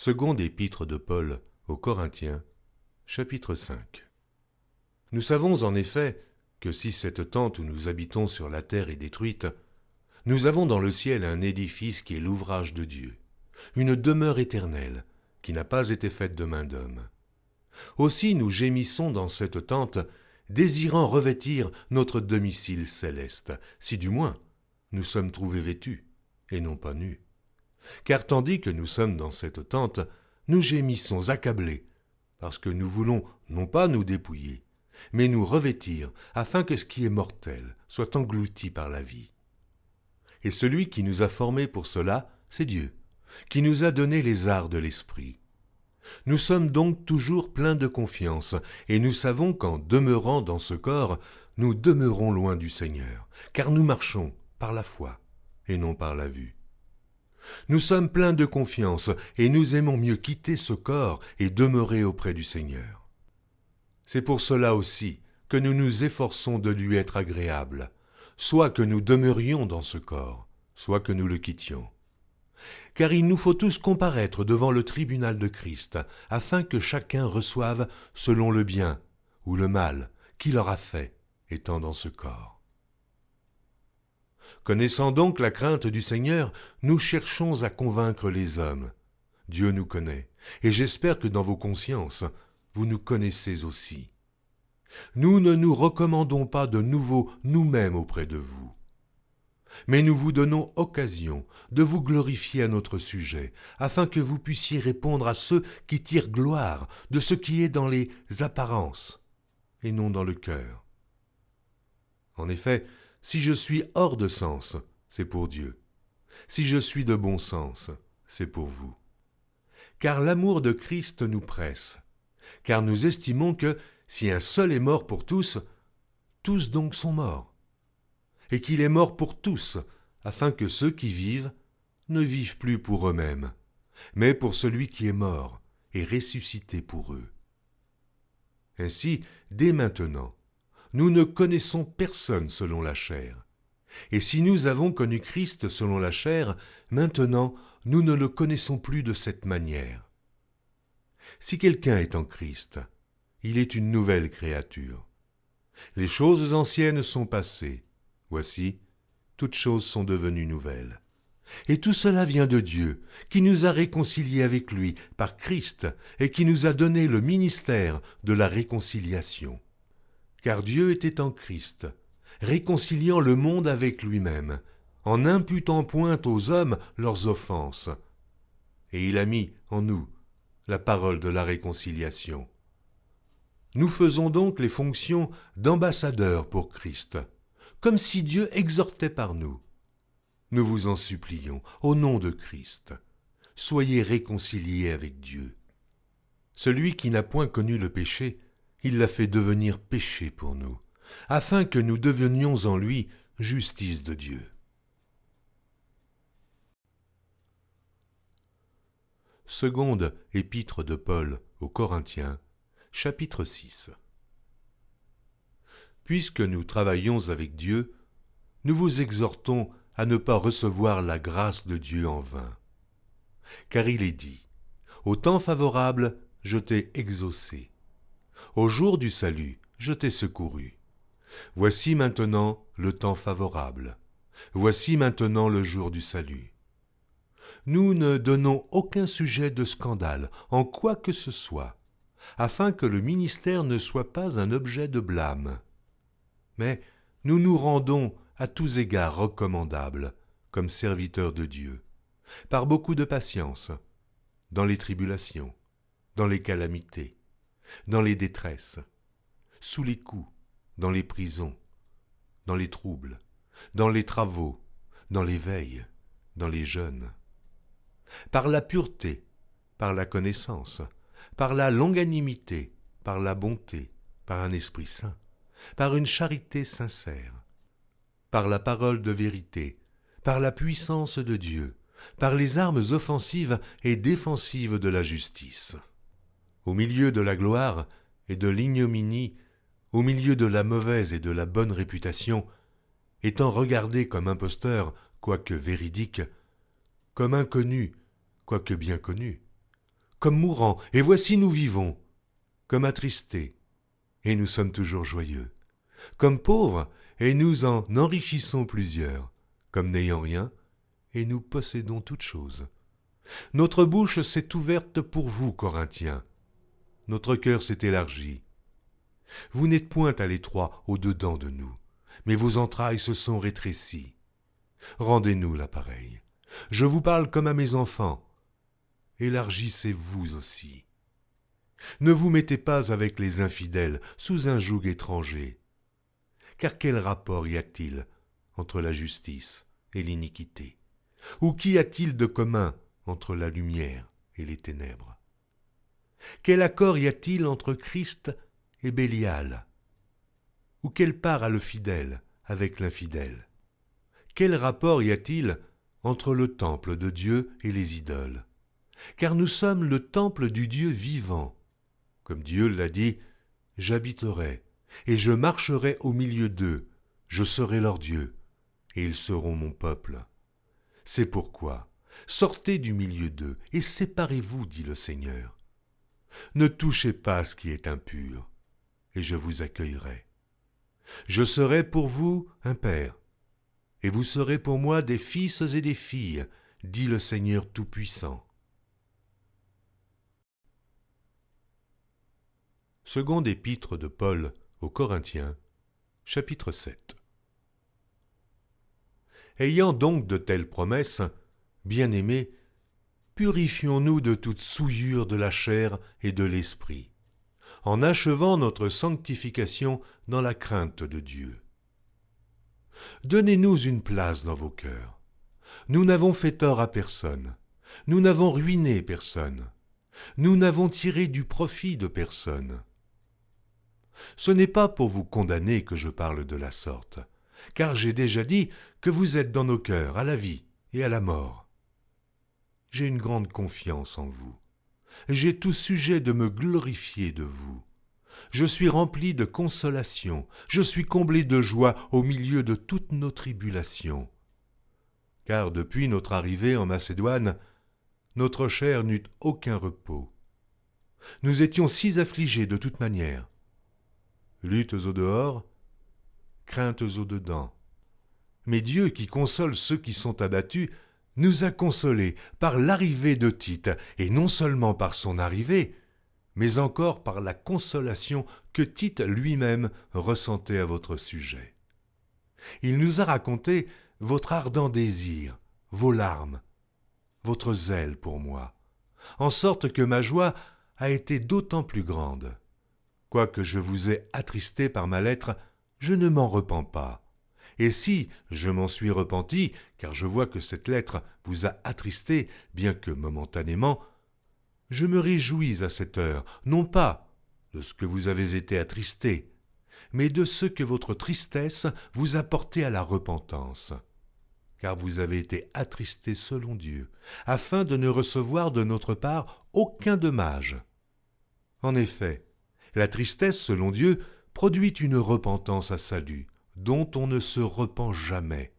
Seconde épître de Paul aux Corinthiens, chapitre 5. Nous savons en effet que si cette tente où nous habitons sur la terre est détruite, nous avons dans le ciel un édifice qui est l'ouvrage de Dieu, une demeure éternelle qui n'a pas été faite de main d'homme. Aussi nous gémissons dans cette tente, désirant revêtir notre domicile céleste, si du moins nous sommes trouvés vêtus et non pas nus. Car tandis que nous sommes dans cette tente, nous gémissons accablés, parce que nous voulons non pas nous dépouiller, mais nous revêtir, afin que ce qui est mortel soit englouti par la vie. Et celui qui nous a formés pour cela, c'est Dieu, qui nous a donné les arts de l'esprit. Nous sommes donc toujours pleins de confiance, et nous savons qu'en demeurant dans ce corps, nous demeurons loin du Seigneur, car nous marchons par la foi et non par la vue. Nous sommes pleins de confiance, et nous aimons mieux quitter ce corps et demeurer auprès du Seigneur. C'est pour cela aussi que nous nous efforçons de lui être agréables, soit que nous demeurions dans ce corps, soit que nous le quittions. Car il nous faut tous comparaître devant le tribunal de Christ, afin que chacun reçoive selon le bien ou le mal qu'il aura fait, étant dans ce corps. Connaissant donc la crainte du Seigneur, nous cherchons à convaincre les hommes. Dieu nous connaît, et j'espère que dans vos consciences, vous nous connaissez aussi. Nous ne nous recommandons pas de nouveau nous-mêmes auprès de vous, mais nous vous donnons occasion de vous glorifier à notre sujet, afin que vous puissiez répondre à ceux qui tirent gloire de ce qui est dans les apparences, et non dans le cœur. En effet, si je suis hors de sens, c'est pour Dieu. Si je suis de bon sens, c'est pour vous. Car l'amour de Christ nous presse, car nous estimons que, si un seul est mort pour tous, tous donc sont morts, et qu'il est mort pour tous, afin que ceux qui vivent ne vivent plus pour eux-mêmes, mais pour celui qui est mort et ressuscité pour eux. Ainsi, dès maintenant, nous ne connaissons personne selon la chair. Et si nous avons connu Christ selon la chair, maintenant nous ne le connaissons plus de cette manière. Si quelqu'un est en Christ, il est une nouvelle créature. Les choses anciennes sont passées. Voici, toutes choses sont devenues nouvelles. Et tout cela vient de Dieu, qui nous a réconciliés avec lui par Christ et qui nous a donné le ministère de la réconciliation. Car Dieu était en Christ, réconciliant le monde avec lui-même, en n'imputant point aux hommes leurs offenses. Et il a mis en nous la parole de la réconciliation. Nous faisons donc les fonctions d'ambassadeurs pour Christ, comme si Dieu exhortait par nous. Nous vous en supplions, au nom de Christ, soyez réconciliés avec Dieu. Celui qui n'a point connu le péché, il l'a fait devenir péché pour nous, afin que nous devenions en lui justice de Dieu. Seconde épître de Paul aux Corinthiens, chapitre 6. Puisque nous travaillons avec Dieu, nous vous exhortons à ne pas recevoir la grâce de Dieu en vain. Car il est dit, « Au temps favorable, je t'ai exaucé. Au jour du salut, je t'ai secouru. Voici maintenant le temps favorable. Voici maintenant le jour du salut. » Nous ne donnons aucun sujet de scandale en quoi que ce soit, afin que le ministère ne soit pas un objet de blâme. Mais nous nous rendons à tous égards recommandables, comme serviteurs de Dieu, par beaucoup de patience, dans les tribulations, dans les calamités, dans les détresses, sous les coups, dans les prisons, dans les troubles, dans les travaux, dans les veilles, dans les jeûnes, par la pureté, par la connaissance, par la longanimité, par la bonté, par un esprit saint, par une charité sincère, par la parole de vérité, par la puissance de Dieu, par les armes offensives et défensives de la justice. Au milieu de la gloire et de l'ignominie, au milieu de la mauvaise et de la bonne réputation, étant regardé comme imposteur, quoique véridique, comme inconnu, quoique bien connu, comme mourants, et voici nous vivons, comme attristés, et nous sommes toujours joyeux, comme pauvres, et nous en enrichissons plusieurs, comme n'ayant rien, et nous possédons toutes choses. Notre bouche s'est ouverte pour vous, Corinthiens. Notre cœur s'est élargi. Vous n'êtes point à l'étroit au-dedans de nous, mais vos entrailles se sont rétrécies. Rendez-nous l'appareil. Je vous parle comme à mes enfants. Élargissez-vous aussi. Ne vous mettez pas avec les infidèles sous un joug étranger. Car quel rapport y a-t-il entre la justice et l'iniquité? Ou qu'y a-t-il de commun entre la lumière et les ténèbres? Quel accord y a-t-il entre Christ et Bélial? Ou quelle part a le fidèle avec l'infidèle? Quel rapport y a-t-il entre le temple de Dieu et les idoles? Car nous sommes le temple du Dieu vivant. Comme Dieu l'a dit, j'habiterai, et je marcherai au milieu d'eux, je serai leur Dieu, et ils seront mon peuple. C'est pourquoi, sortez du milieu d'eux, et séparez-vous, dit le Seigneur. Ne touchez pas ce qui est impur, et je vous accueillerai. Je serai pour vous un père, et vous serez pour moi des fils et des filles, dit le Seigneur Tout-Puissant. Seconde épître de Paul aux Corinthiens, chapitre 7. Ayant donc de telles promesses, bien-aimés, purifions-nous de toute souillure de la chair et de l'esprit, en achevant notre sanctification dans la crainte de Dieu. Donnez-nous une place dans vos cœurs. Nous n'avons fait tort à personne. Nous n'avons ruiné personne. Nous n'avons tiré du profit de personne. Ce n'est pas pour vous condamner que je parle de la sorte, car j'ai déjà dit que vous êtes dans nos cœurs à la vie et à la mort. J'ai une grande confiance en vous. J'ai tout sujet de me glorifier de vous. Je suis rempli de consolation, je suis comblé de joie au milieu de toutes nos tribulations. Car depuis notre arrivée en Macédoine, notre chair n'eut aucun repos. Nous étions si affligés de toute manière. Luttes au dehors, craintes au dedans. Mais Dieu qui console ceux qui sont abattus, nous a consolés par l'arrivée de Tite, et non seulement par son arrivée, mais encore par la consolation que Tite lui-même ressentait à votre sujet. Il nous a raconté votre ardent désir, vos larmes, votre zèle pour moi, en sorte que ma joie a été d'autant plus grande. Quoique je vous ai attristé par ma lettre, je ne m'en repens pas. Et si je m'en suis repenti, car je vois que cette lettre vous a attristé, bien que momentanément, je me réjouis à cette heure, non pas de ce que vous avez été attristé, mais de ce que votre tristesse vous a porté à la repentance. Car vous avez été attristé selon Dieu, afin de ne recevoir de notre part aucun dommage. En effet, la tristesse selon Dieu produit une repentance à salut, dont on ne se repent jamais,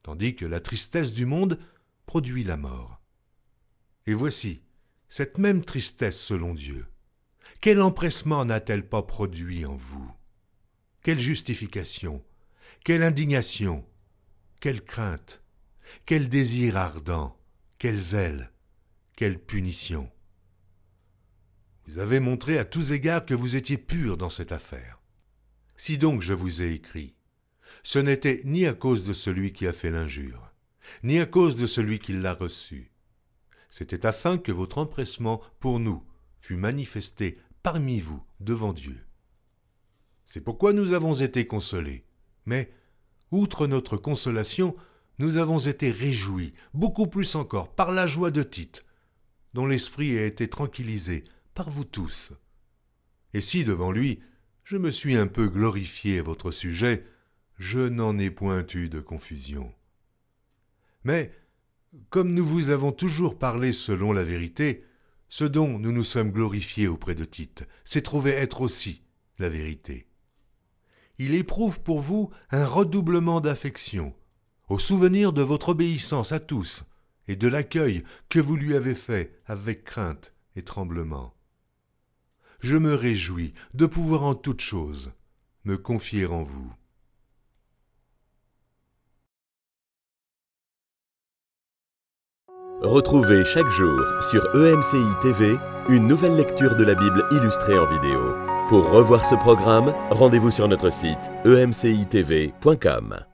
tandis que la tristesse du monde produit la mort. Et voici, cette même tristesse selon Dieu, quel empressement n'a-t-elle pas produit en vous? Quelle justification, quelle indignation, quelle crainte, quel désir ardent, quel zèle, quelle punition! Vous avez montré à tous égards que vous étiez purs dans cette affaire. Si donc je vous ai écrit, ce n'était ni à cause de celui qui a fait l'injure, ni à cause de celui qui l'a reçue. C'était afin que votre empressement pour nous fût manifesté parmi vous devant Dieu. C'est pourquoi nous avons été consolés, mais, outre notre consolation, nous avons été réjouis, beaucoup plus encore, par la joie de Tite, dont l'esprit a été tranquillisé par vous tous. Et si devant lui, je me suis un peu glorifié à votre sujet, je n'en ai point eu de confusion. Mais, comme nous vous avons toujours parlé selon la vérité, ce dont nous nous sommes glorifiés auprès de Tite s'est trouvé être aussi la vérité. Il éprouve pour vous un redoublement d'affection, au souvenir de votre obéissance à tous et de l'accueil que vous lui avez fait avec crainte et tremblement. Je me réjouis de pouvoir en toutes choses me confier en vous. Retrouvez chaque jour sur EMCI TV une nouvelle lecture de la Bible illustrée en vidéo. Pour revoir ce programme, rendez-vous sur notre site emcitv.com.